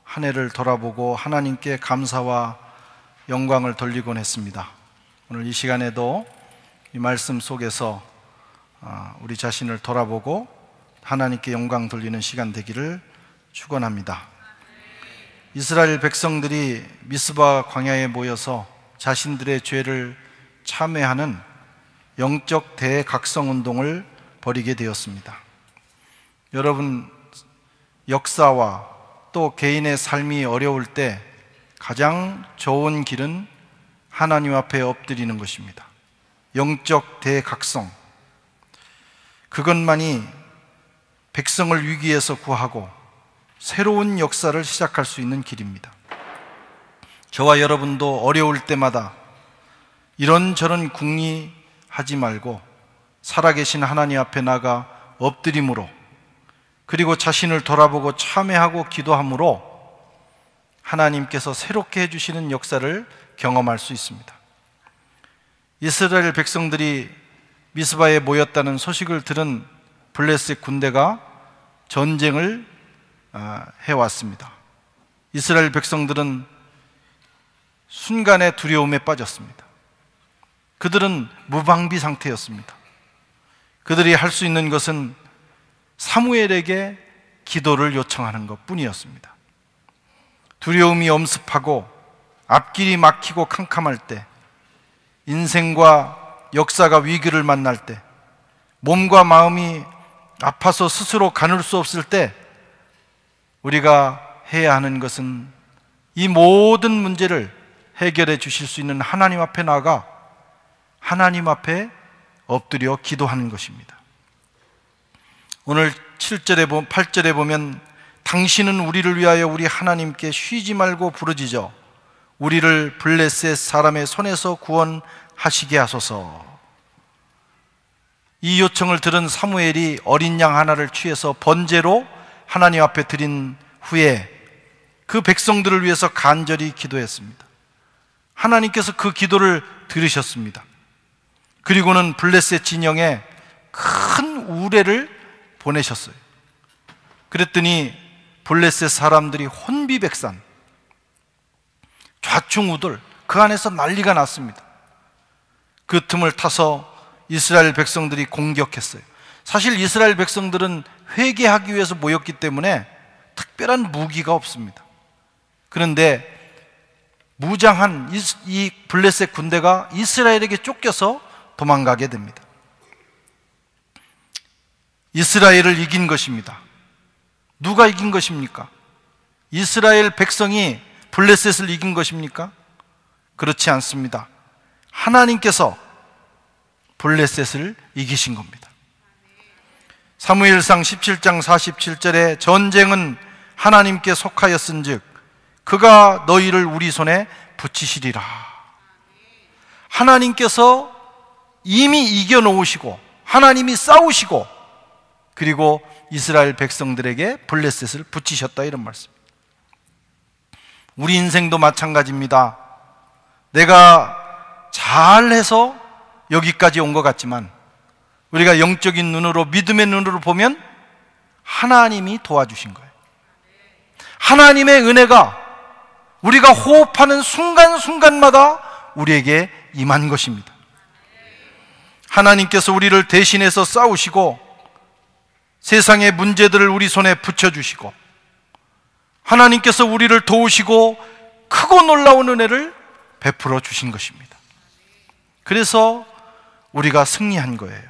한 해를 돌아보고 하나님께 감사와 영광을 돌리곤 했습니다. 오늘 이 시간에도 이 말씀 속에서 우리 자신을 돌아보고 하나님께 영광 돌리는 시간 되기를 축원합니다. 이스라엘 백성들이 미스바 광야에 모여서 자신들의 죄를 참회하는 영적 대각성 운동을 벌이게 되었습니다. 여러분, 역사와 또 개인의 삶이 어려울 때 가장 좋은 길은 하나님 앞에 엎드리는 것입니다. 영적 대각성, 그것만이 백성을 위기에서 구하고 새로운 역사를 시작할 수 있는 길입니다. 저와 여러분도 어려울 때마다 이런저런 궁리하지 말고 살아계신 하나님 앞에 나가 엎드림으로, 그리고 자신을 돌아보고 참회하고 기도함으로 하나님께서 새롭게 해주시는 역사를 경험할 수 있습니다. 이스라엘 백성들이 미스바에 모였다는 소식을 들은 블레셋 군대가 전쟁을 해왔습니다. 이스라엘 백성들은 순간의 두려움에 빠졌습니다. 그들은 무방비 상태였습니다. 그들이 할 수 있는 것은 사무엘에게 기도를 요청하는 것 뿐이었습니다. 두려움이 엄습하고 앞길이 막히고 캄캄할 때, 인생과 역사가 위기를 만날 때, 몸과 마음이 아파서 스스로 가눌 수 없을 때 우리가 해야 하는 것은 이 모든 문제를 해결해 주실 수 있는 하나님 앞에 나아가 하나님 앞에 엎드려 기도하는 것입니다. 오늘 8절에 보면 당신은 우리를 위하여 우리 하나님께 쉬지 말고 부르짖어 우리를 블레셋 사람의 손에서 구원하시게 하소서. 이 요청을 들은 사무엘이 어린 양 하나를 취해서 번제로 하나님 앞에 드린 후에 그 백성들을 위해서 간절히 기도했습니다. 하나님께서 그 기도를 들으셨습니다. 그리고는 블레셋 진영에 큰 우레를 보내셨어요. 그랬더니 블레셋 사람들이 혼비백산, 좌충우돌, 그 안에서 난리가 났습니다. 그 틈을 타서 이스라엘 백성들이 공격했어요. 사실 이스라엘 백성들은 회개하기 위해서 모였기 때문에 특별한 무기가 없습니다. 그런데 무장한 이 블레셋 군대가 이스라엘에게 쫓겨서 도망가게 됩니다. 이스라엘을 이긴 것입니다. 누가 이긴 것입니까? 이스라엘 백성이 블레셋을 이긴 것입니까? 그렇지 않습니다. 하나님께서 블레셋을 이기신 겁니다. 사무엘상 17장 47절에 전쟁은 하나님께 속하였은즉 그가 너희를 우리 손에 붙이시리라. 하나님께서 이미 이겨놓으시고 하나님이 싸우시고 그리고 이스라엘 백성들에게 블레셋을 붙이셨다, 이런 말씀. 우리 인생도 마찬가지입니다. 내가 잘해서 여기까지 온 것 같지만 우리가 영적인 눈으로, 믿음의 눈으로 보면 하나님이 도와주신 거예요. 하나님의 은혜가 우리가 호흡하는 순간순간마다 우리에게 임한 것입니다. 하나님께서 우리를 대신해서 싸우시고 세상의 문제들을 우리 손에 붙여주시고 하나님께서 우리를 도우시고 크고 놀라운 은혜를 베풀어 주신 것입니다. 그래서 우리가 승리한 거예요.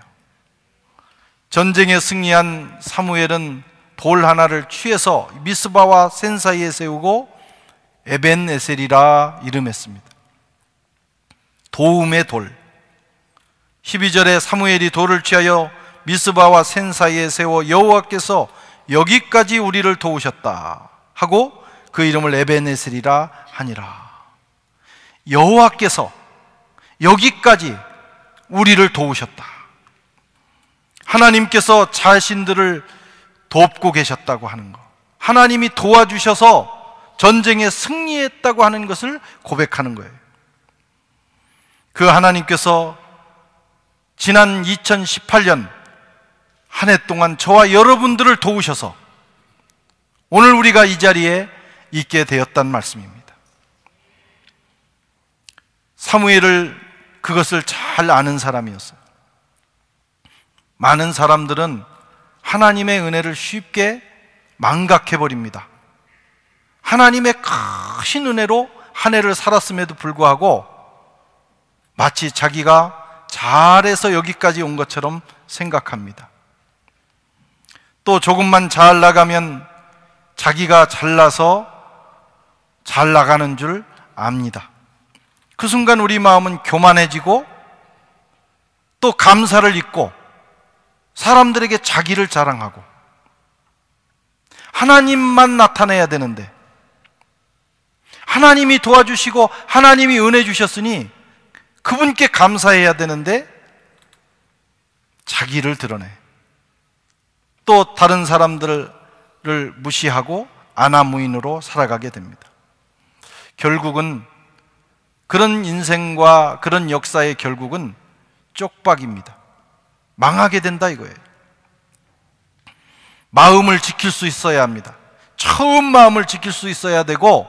전쟁에 승리한 사무엘은 돌 하나를 취해서 미스바와 센 사이에 세우고 에벤에셀이라 이름했습니다. 도움의 돌. 12절에 사무엘이 돌을 취하여 미스바와 센 사이에 세워 여호와께서 여기까지 우리를 도우셨다 하고 그 이름을 에벤에셀이라 하니라. 여호와께서 여기까지 우리를 도우셨다. 하나님께서 자신들을 돕고 계셨다고 하는 것, 하나님이 도와주셔서 전쟁에 승리했다고 하는 것을 고백하는 거예요. 그 하나님께서 지난 2018년 한 해 동안 저와 여러분들을 도우셔서 오늘 우리가 이 자리에 있게 되었단 말씀입니다. 사무엘을 그것을 잘 아는 사람이었어요. 많은 사람들은 하나님의 은혜를 쉽게 망각해버립니다. 하나님의 크신 은혜로 한 해를 살았음에도 불구하고 마치 자기가 잘해서 여기까지 온 것처럼 생각합니다. 또 조금만 잘 나가면 자기가 잘나서 잘 나가는 줄 압니다. 그 순간 우리 마음은 교만해지고 또 감사를 잊고 사람들에게 자기를 자랑하고 하나님만 나타내야 되는데 하나님이 도와주시고 하나님이 은혜 주셨으니 그분께 감사해야 되는데 자기를 드러내 또 다른 사람들을 무시하고 아나무인으로 살아가게 됩니다. 결국은 그런 인생과 그런 역사의 결국은 쪽박입니다. 망하게 된다 이거예요. 마음을 지킬 수 있어야 합니다. 처음 마음을 지킬 수 있어야 되고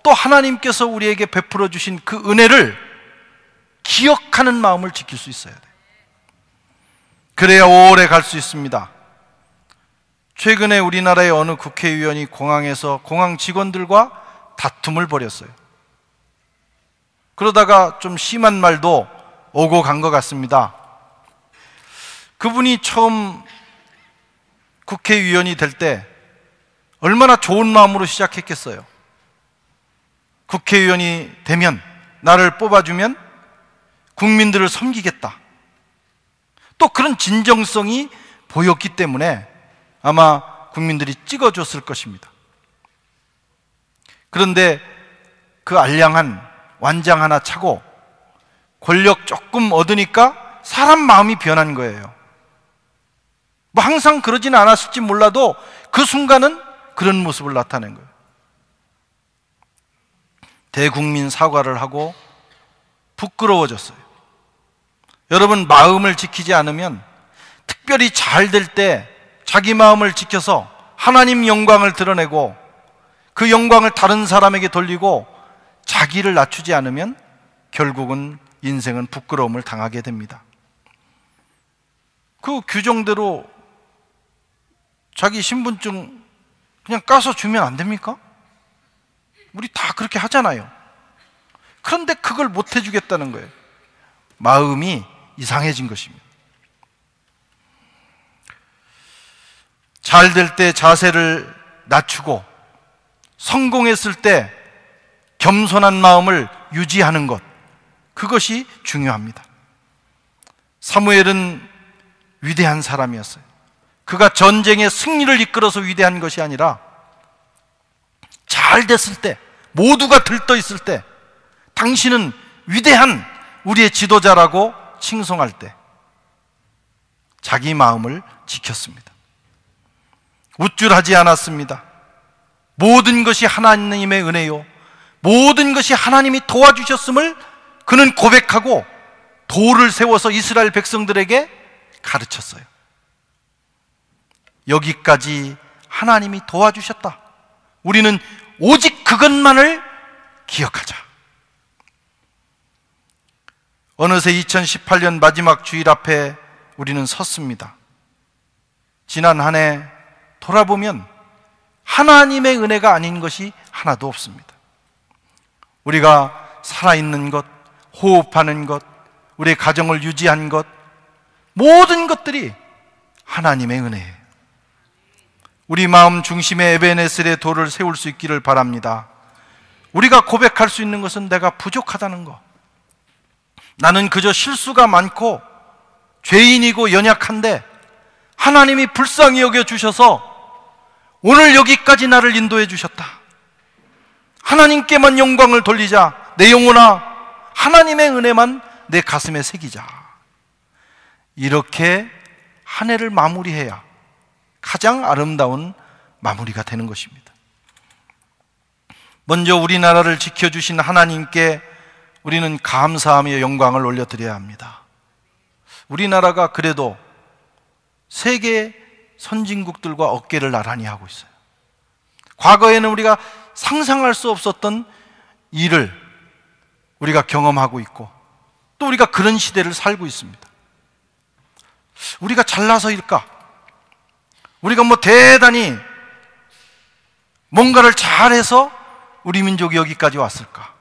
또 하나님께서 우리에게 베풀어 주신 그 은혜를 기억하는 마음을 지킬 수 있어야 돼요. 그래야 오래 갈 수 있습니다. 최근에 우리나라의 어느 국회의원이 공항에서 공항 직원들과 다툼을 벌였어요. 그러다가 좀 심한 말도 오고 간 것 같습니다. 그분이 처음 국회의원이 될 때 얼마나 좋은 마음으로 시작했겠어요. 국회의원이 되면 나를 뽑아주면 국민들을 섬기겠다. 또 그런 진정성이 보였기 때문에 아마 국민들이 찍어줬을 것입니다. 그런데 그 알량한 완장 하나 차고 권력 조금 얻으니까 사람 마음이 변한 거예요. 뭐 항상 그러진 않았을지 몰라도 그 순간은 그런 모습을 나타낸 거예요. 대국민 사과를 하고 부끄러워졌어요. 여러분, 마음을 지키지 않으면 특별히 잘 될 때 자기 마음을 지켜서 하나님 영광을 드러내고 그 영광을 다른 사람에게 돌리고 자기를 낮추지 않으면 결국은 인생은 부끄러움을 당하게 됩니다. 그 규정대로 자기 신분증 그냥 까서 주면 안 됩니까? 우리 다 그렇게 하잖아요. 그런데 그걸 못 해주겠다는 거예요. 마음이 이상해진 것입니다. 잘 될 때 자세를 낮추고 성공했을 때 겸손한 마음을 유지하는 것, 그것이 중요합니다. 사무엘은 위대한 사람이었어요. 그가 전쟁의 승리를 이끌어서 위대한 것이 아니라 잘 됐을 때, 모두가 들떠 있을 때 당신은 위대한 우리의 지도자라고 칭송할 때 자기 마음을 지켰습니다. 우쭐하지 않았습니다. 모든 것이 하나님의 은혜요, 모든 것이 하나님이 도와주셨음을 그는 고백하고 도를 세워서 이스라엘 백성들에게 가르쳤어요. 여기까지 하나님이 도와주셨다. 우리는 오직 그것만을 기억하자. 어느새 2018년 마지막 주일 앞에 우리는 섰습니다. 지난 한 해 돌아보면 하나님의 은혜가 아닌 것이 하나도 없습니다. 우리가 살아있는 것, 호흡하는 것, 우리의 가정을 유지한 것, 모든 것들이 하나님의 은혜예요. 우리 마음 중심에 에베네셀의 돌을 세울 수 있기를 바랍니다. 우리가 고백할 수 있는 것은 내가 부족하다는 것, 나는 그저 실수가 많고 죄인이고 연약한데 하나님이 불쌍히 여겨주셔서 오늘 여기까지 나를 인도해 주셨다. 하나님께만 영광을 돌리자. 내 영혼아, 하나님의 은혜만 내 가슴에 새기자. 이렇게 한 해를 마무리해야 가장 아름다운 마무리가 되는 것입니다. 먼저 우리나라를 지켜주신 하나님께 우리는 감사하며 영광을 올려드려야 합니다. 우리나라가 그래도 세계 선진국들과 어깨를 나란히 하고 있어요. 과거에는 우리가 상상할 수 없었던 일을 우리가 경험하고 있고, 또 우리가 그런 시대를 살고 있습니다. 우리가 잘나서일까? 우리가 뭐 대단히 뭔가를 잘해서 우리 민족이 여기까지 왔을까?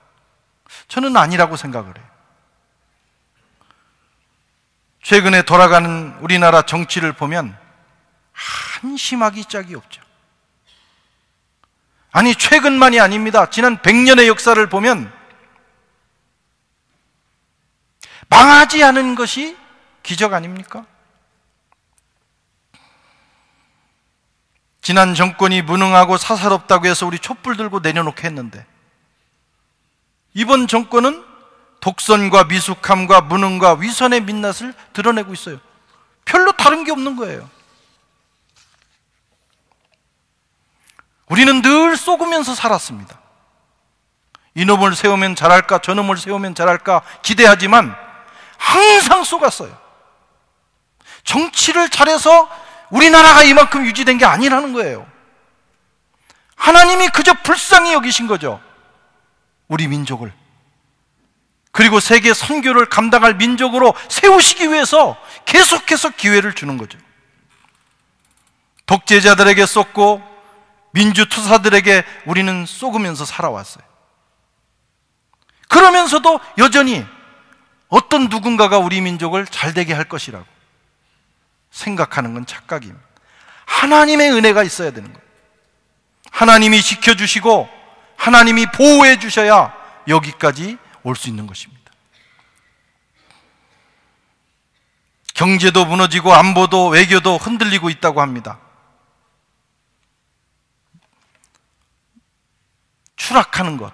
저는 아니라고 생각을 해요. 최근에 돌아가는 우리나라 정치를 보면 한심하기 짝이 없죠. 아니, 최근만이 아닙니다. 지난 100년의 역사를 보면 망하지 않은 것이 기적 아닙니까? 지난 정권이 무능하고 사사롭다고 해서 우리 촛불 들고 내려놓게 했는데, 이번 정권은 독선과 미숙함과 무능과 위선의 민낯을 드러내고 있어요. 별로 다른 게 없는 거예요. 우리는 늘 쏘으면서 살았습니다. 이놈을 세우면 잘할까, 저놈을 세우면 잘할까 기대하지만 항상 쏘갔어요. 정치를 잘해서 우리나라가 이만큼 유지된 게 아니라는 거예요. 하나님이 그저 불쌍히 여기신 거죠. 우리 민족을. 그리고 세계 선교를 감당할 민족으로 세우시기 위해서 계속해서 기회를 주는 거죠. 독재자들에게 쏟고 민주투사들에게 우리는 쏘으면서 살아왔어요. 그러면서도 여전히 어떤 누군가가 우리 민족을 잘되게 할 것이라고 생각하는 건 착각입니다. 하나님의 은혜가 있어야 되는 거예요. 하나님이 지켜주시고 하나님이 보호해 주셔야 여기까지 올 수 있는 것입니다. 경제도 무너지고 안보도 외교도 흔들리고 있다고 합니다. 추락하는 것,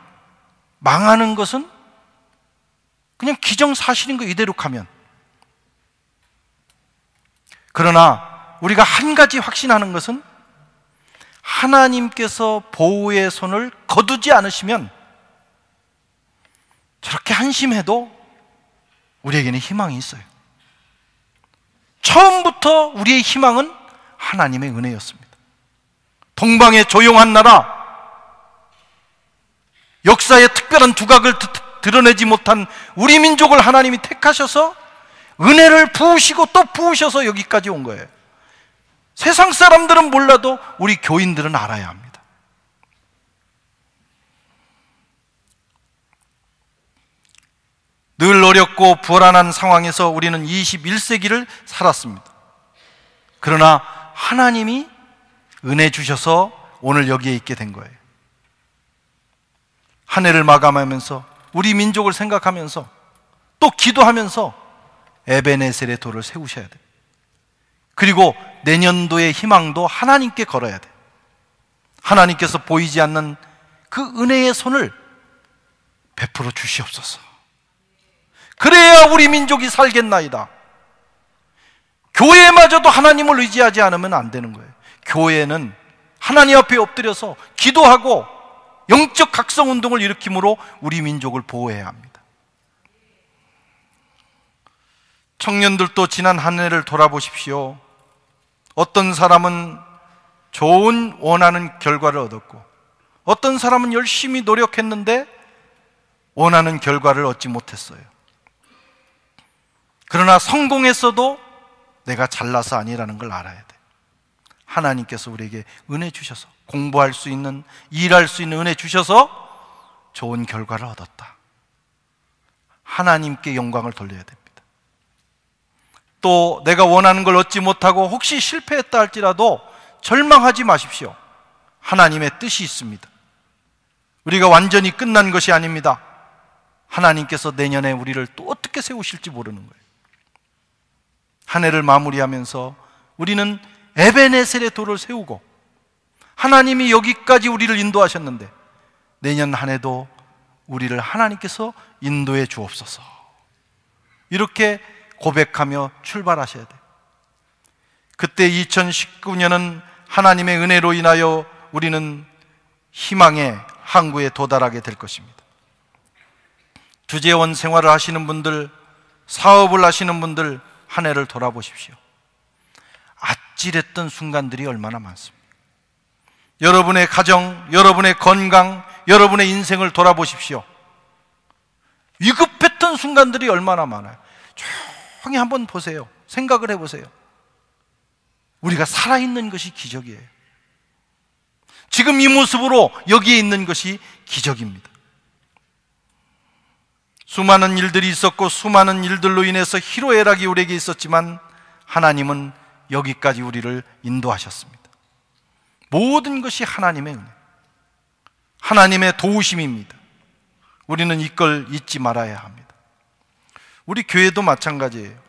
망하는 것은 그냥 기정사실인 거 이대로 가면. 그러나 우리가 한 가지 확신하는 것은 하나님께서 보호의 손을 거두지 않으시면 저렇게 한심해도 우리에게는 희망이 있어요. 처음부터 우리의 희망은 하나님의 은혜였습니다. 동방의 조용한 나라, 역사의 특별한 두각을 드러내지 못한 우리 민족을 하나님이 택하셔서 은혜를 부으시고 또 부으셔서 여기까지 온 거예요. 세상 사람들은 몰라도 우리 교인들은 알아야 합니다. 늘 어렵고 불안한 상황에서 우리는 21세기를 살았습니다. 그러나 하나님이 은혜 주셔서 오늘 여기에 있게 된 거예요. 한 해를 마감하면서 우리 민족을 생각하면서 또 기도하면서 에베네셀의 돌을 세우셔야 돼요. 그리고 내년도의 희망도 하나님께 걸어야 돼요. 하나님께서 보이지 않는 그 은혜의 손을 베풀어 주시옵소서. 그래야 우리 민족이 살겠나이다. 교회마저도 하나님을 의지하지 않으면 안 되는 거예요. 교회는 하나님 앞에 엎드려서 기도하고 영적 각성 운동을 일으킴으로 우리 민족을 보호해야 합니다. 청년들도 지난 한 해를 돌아보십시오. 어떤 사람은 좋은 원하는 결과를 얻었고, 어떤 사람은 열심히 노력했는데 원하는 결과를 얻지 못했어요. 그러나 성공했어도 내가 잘나서 아니라는 걸 알아야 돼. 하나님께서 우리에게 은혜 주셔서 공부할 수 있는, 일할 수 있는 은혜 주셔서 좋은 결과를 얻었다. 하나님께 영광을 돌려야 됩니다. 또 내가 원하는 걸 얻지 못하고 혹시 실패했다 할지라도 절망하지 마십시오. 하나님의 뜻이 있습니다. 우리가 완전히 끝난 것이 아닙니다. 하나님께서 내년에 우리를 또 어떻게 세우실지 모르는 거예요. 한 해를 마무리하면서 우리는 에베네셀의 돌을 세우고, 하나님이 여기까지 우리를 인도하셨는데 내년 한 해도 우리를 하나님께서 인도해 주옵소서, 이렇게 고백하며 출발하셔야 돼요. 그때 2019년은 하나님의 은혜로 인하여 우리는 희망의 항구에 도달하게 될 것입니다. 주재원 생활을 하시는 분들, 사업을 하시는 분들, 한 해를 돌아보십시오. 아찔했던 순간들이 얼마나 많습니다. 여러분의 가정, 여러분의 건강, 여러분의 인생을 돌아보십시오. 위급했던 순간들이 얼마나 많아요. 조용히 한번 보세요. 생각을 해보세요. 우리가 살아있는 것이 기적이에요. 지금 이 모습으로 여기에 있는 것이 기적입니다. 수많은 일들이 있었고 수많은 일들로 인해서 희로애락이 우리에게 있었지만 하나님은 여기까지 우리를 인도하셨습니다. 모든 것이 하나님의 은혜, 하나님의 도우심입니다. 우리는 이걸 잊지 말아야 합니다. 우리 교회도 마찬가지예요.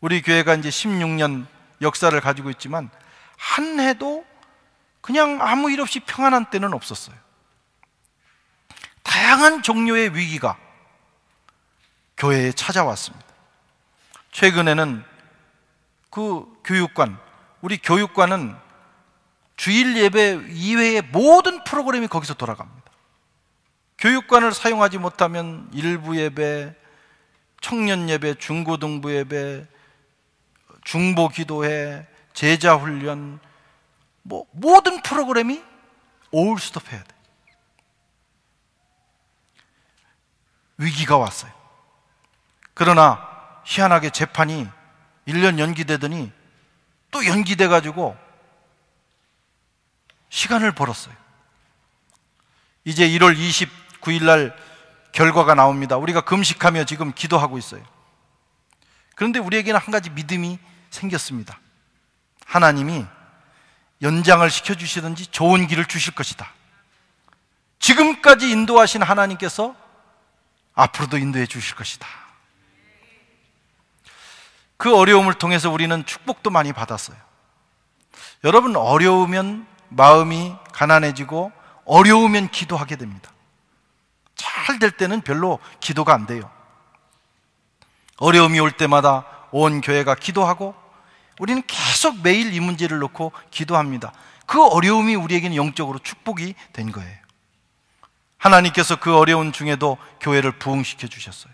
우리 교회가 이제 16년 역사를 가지고 있지만 한 해도 그냥 아무 일 없이 평안한 때는 없었어요. 다양한 종류의 위기가 교회에 찾아왔습니다. 최근에는 그 교육관, 우리 교육관은 주일 예배 이외의 모든 프로그램이 거기서 돌아갑니다. 교육관을 사용하지 못하면 일부 예배, 청년 예배, 중고등부 예배, 중보 기도회, 제자 훈련, 모든 프로그램이 올 스톱해야 돼. 위기가 왔어요. 그러나 희한하게 재판이 1년 연기되더니 또 연기돼 가지고 시간을 벌었어요. 이제 1월 29일 날 결과가 나옵니다. 우리가 금식하며 지금 기도하고 있어요. 그런데 우리에게는 한 가지 믿음이 생겼습니다. 하나님이 연장을 시켜주시든지 좋은 길을 주실 것이다. 지금까지 인도하신 하나님께서 앞으로도 인도해 주실 것이다. 그 어려움을 통해서 우리는 축복도 많이 받았어요. 여러분, 어려우면 마음이 가난해지고 어려우면 기도하게 됩니다. 잘 될 때는 별로 기도가 안 돼요. 어려움이 올 때마다 온 교회가 기도하고 우리는 계속 매일 이 문제를 놓고 기도합니다. 그 어려움이 우리에게는 영적으로 축복이 된 거예요. 하나님께서 그 어려운 중에도 교회를 부흥시켜 주셨어요.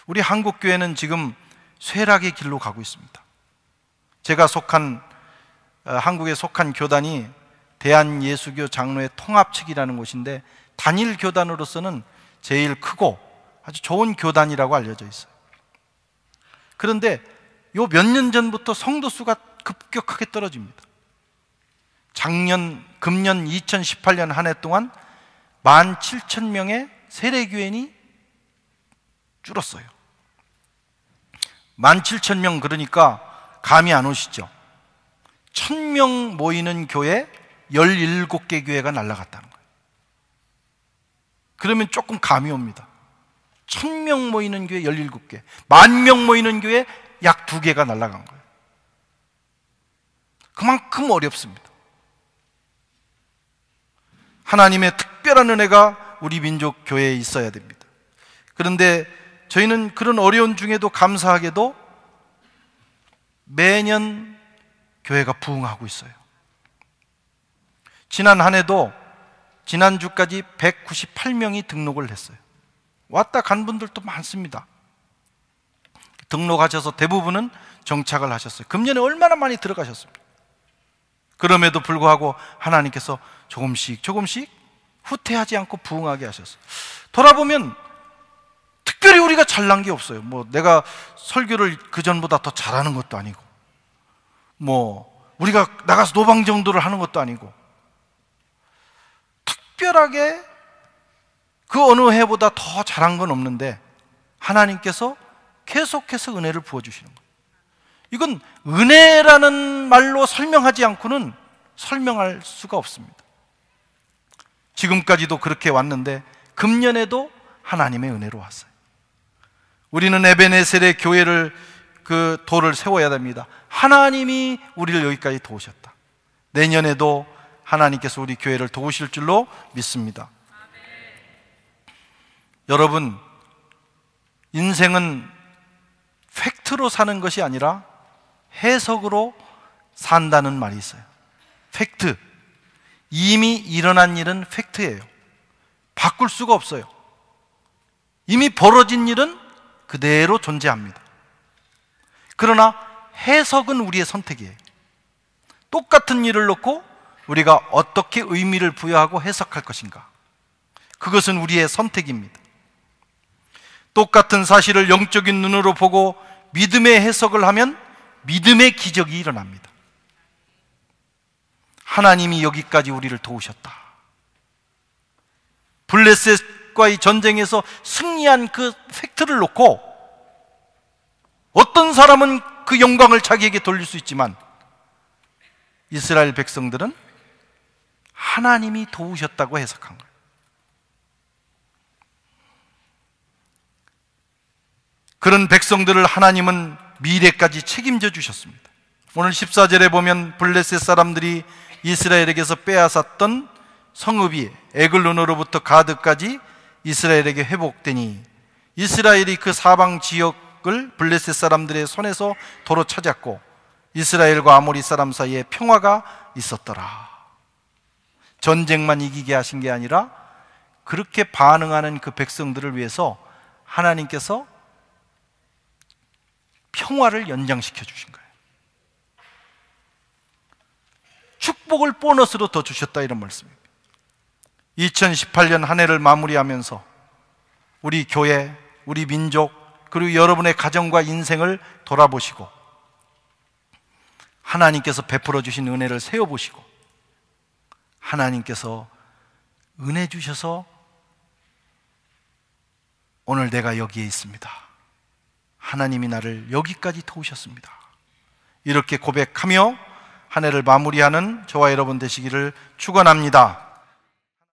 우리 한국교회는 지금 쇠락의 길로 가고 있습니다. 제가 한국에 속한 교단이 대한예수교 장로회 통합측이라는 곳인데 단일 교단으로서는 제일 크고 아주 좋은 교단이라고 알려져 있어요. 그런데 요 몇 년 전부터 성도 수가 급격하게 떨어집니다. 금년 2018년 한 해 동안 17,000명의 세례교인이 줄었어요. 17,000명, 그러니까 감이 안 오시죠? 1,000명 모이는 교회 17개 교회가 날아갔다는 거예요. 그러면 조금 감이 옵니다. 1,000명 모이는 교회 17개, 10,000명 모이는 교회 약 2개가 날아간 거예요. 그만큼 어렵습니다. 하나님의 특별한 은혜가 우리 민족 교회에 있어야 됩니다. 그런데 저희는 그런 어려운 중에도 감사하게도 매년 교회가 부흥하고 있어요. 지난 한 해도 지난주까지 198명이 등록을 했어요. 왔다 간 분들도 많습니다. 등록하셔서 대부분은 정착을 하셨어요. 금년에 얼마나 많이 들어가셨습니까? 그럼에도 불구하고 하나님께서 조금씩 후퇴하지 않고 부흥하게 하셨어요. 돌아보면 특별히 우리가 잘난 게 없어요. 내가 설교를 그전보다 더 잘하는 것도 아니고, 우리가 나가서 노방 정도를 하는 것도 아니고, 특별하게 그 어느 해보다 더 잘한 건 없는데 하나님께서 계속해서 은혜를 부어주시는 거예요. 이건 은혜라는 말로 설명하지 않고는 설명할 수가 없습니다. 지금까지도 그렇게 왔는데 금년에도 하나님의 은혜로 왔어요. 우리는 에베네셀의 교회를 그 도를 세워야 됩니다. 하나님이 우리를 여기까지 도우셨다. 내년에도 하나님께서 우리 교회를 도우실 줄로 믿습니다. 여러분, 인생은 팩트로 사는 것이 아니라 해석으로 산다는 말이 있어요. 팩트, 이미 일어난 일은 팩트예요. 바꿀 수가 없어요. 이미 벌어진 일은 그대로 존재합니다. 그러나 해석은 우리의 선택이에요. 똑같은 일을 놓고 우리가 어떻게 의미를 부여하고 해석할 것인가? 그것은 우리의 선택입니다. 똑같은 사실을 영적인 눈으로 보고 믿음의 해석을 하면 믿음의 기적이 일어납니다. 하나님이 여기까지 우리를 도우셨다. 블레셋과의 전쟁에서 승리한 그 팩트를 놓고 어떤 사람은 그 영광을 자기에게 돌릴 수 있지만 이스라엘 백성들은 하나님이 도우셨다고 해석한 거예요. 그런 백성들을 하나님은 미래까지 책임져 주셨습니다. 오늘 14절에 보면 블레셋 사람들이 이스라엘에게서 빼앗았던 성읍이 에글론으로부터 가드까지 이스라엘에게 회복되니 이스라엘이 그 사방 지역을 블레셋 사람들의 손에서 도로 찾았고 이스라엘과 아모리 사람 사이에 평화가 있었더라. 전쟁만 이기게 하신 게 아니라 그렇게 반응하는 그 백성들을 위해서 하나님께서 평화를 연장시켜 주신 거예요. 축복을 보너스로 더 주셨다, 이런 말씀입니다. 2018년 한 해를 마무리하면서 우리 교회, 우리 민족, 그리고 여러분의 가정과 인생을 돌아보시고 하나님께서 베풀어 주신 은혜를 세어보시고 하나님께서 은혜 주셔서 오늘 내가 여기에 있습니다. 하나님이 나를 여기까지 도우셨습니다. 이렇게 고백하며 한 해를 마무리하는 저와 여러분 되시기를 축원합니다.